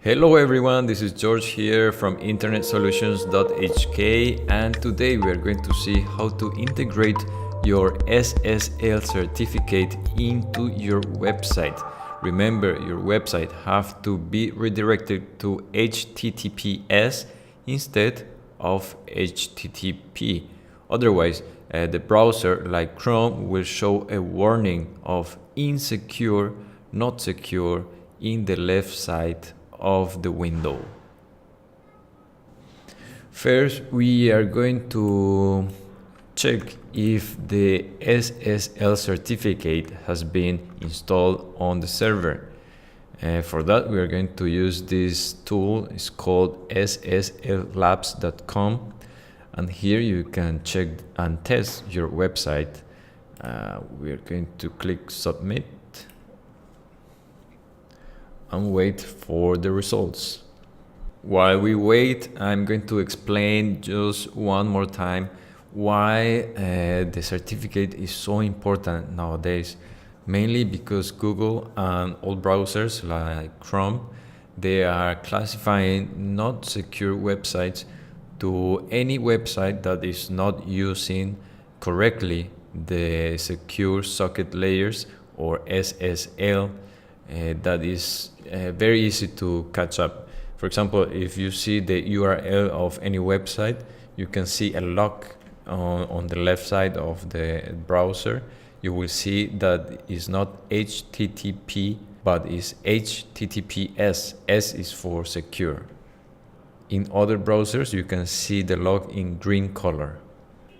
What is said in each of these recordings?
Hello everyone, this is George here from internetsolutions.hk, and today we are going to see how to integrate your SSL certificate into your website. Remember, your website have to be redirected to HTTPS instead of HTTP. Otherwise, the browser like Chrome will show a warning of insecure, not secure in the left side of the window. First, we are going to check if the SSL certificate has been installed on the server. For that, we are going to use this tool. It's called sslabs.com, and here you can check and test your website. We are going to click submit and wait for the results. While we wait, I'm going to explain just one more time why the certificate is so important nowadays. Mainly because Google and all browsers like Chrome, they are classifying not secure websites to any website that is not using correctly the secure socket layers or SSL. That is very easy to catch up. For example, if you see the URL of any website, you can see a lock on the left side of the browser. You will see that it's not HTTP, but is HTTPS. S is for secure. In other browsers, you can see the lock in green color.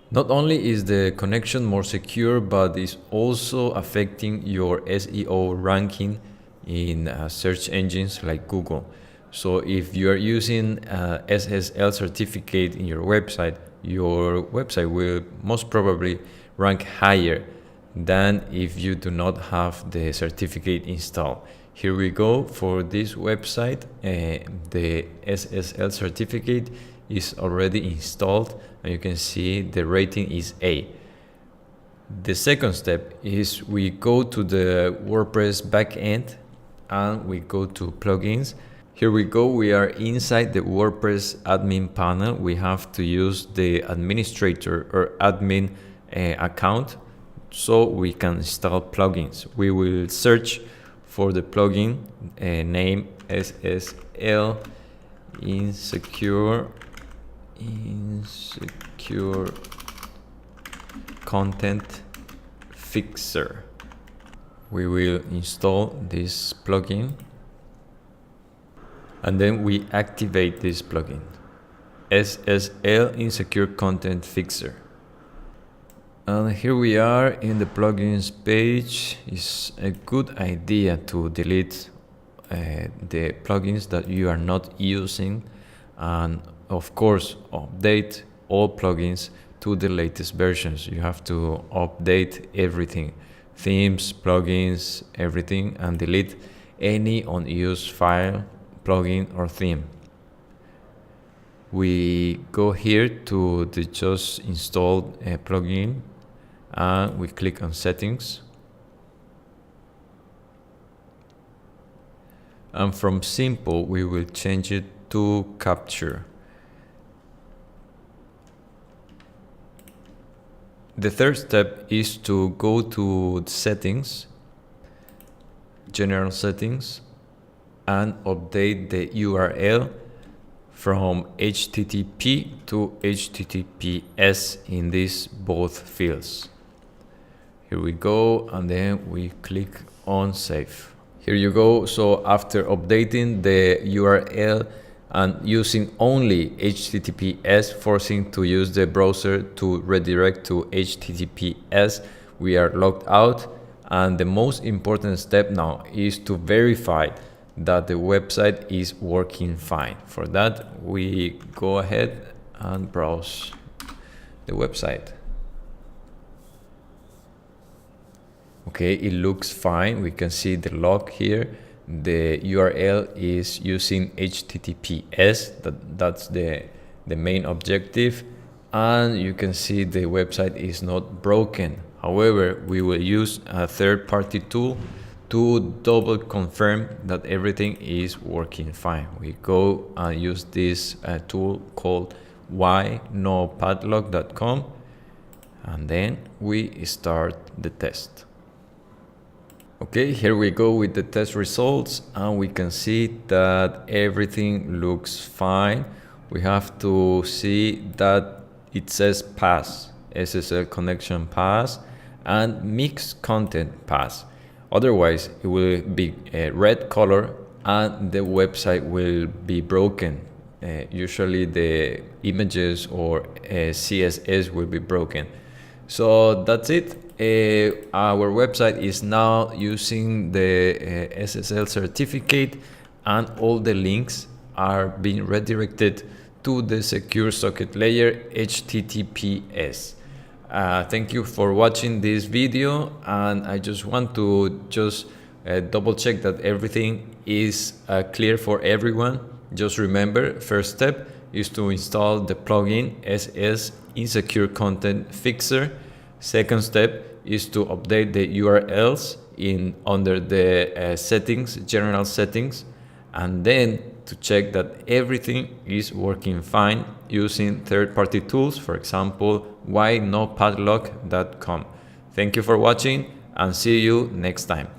Not only is the connection more secure, but it's also affecting your SEO ranking in search engines like Google. So if you are using SSL certificate in your website will most probably rank higher than if you do not have the certificate installed. Here we go. For this website, the SSL certificate is already installed, and you can see the rating is A. The second step is we go to the WordPress backend and we go to plugins. Here we go, we are inside the WordPress admin panel. We have to use the administrator or admin account so we can install plugins. We will search for the plugin name SSL insecure content fixer. We will install this plugin and then we activate this plugin, SSL Insecure Content Fixer. And here we are in the plugins page. It's a good idea to delete the plugins that you are not using, and of course update all plugins to the latest versions. You have to update everything, themes, plugins, everything, and delete any unused file, plugin or theme. We go here to the just installed plugin and we click on settings, and from simple we will change it to capture. The third step is to go to settings, general settings, and update the URL from HTTP to HTTPS in these both fields. Here we go, and then we click on save. Here you go. So after updating the URL and using only HTTPS, forcing to use the browser to redirect to HTTPS, we are logged out. And the most important step now is to verify that the website is working fine. For that, we go ahead and browse the website. Okay, it looks fine. We can see the log here. The URL is using HTTPS. That's the main objective. And you can see the website is not broken. However, we will use a third-party tool to double confirm that everything is working fine. We go and use this tool called whynopadlock.com, and then we start the test. Okay, here we go with the test results, and we can see that everything looks fine. We have to see that it says pass, SSL connection pass, and mixed content pass. Otherwise, it will be a red color and the website will be broken. Usually the images or CSS will be broken. So that's it. Our website is now using the SSL certificate, and all the links are being redirected to the secure socket layer HTTPS. Thank you for watching this video, and I just want to double check that everything is clear for everyone. Just remember, first step is to install the plugin SS Insecure Content Fixer. Second step is to update the URLs under the settings, general settings, and then to check that everything is working fine using third-party tools, for example, whynopadlock.com. Thank you for watching, and see you next time.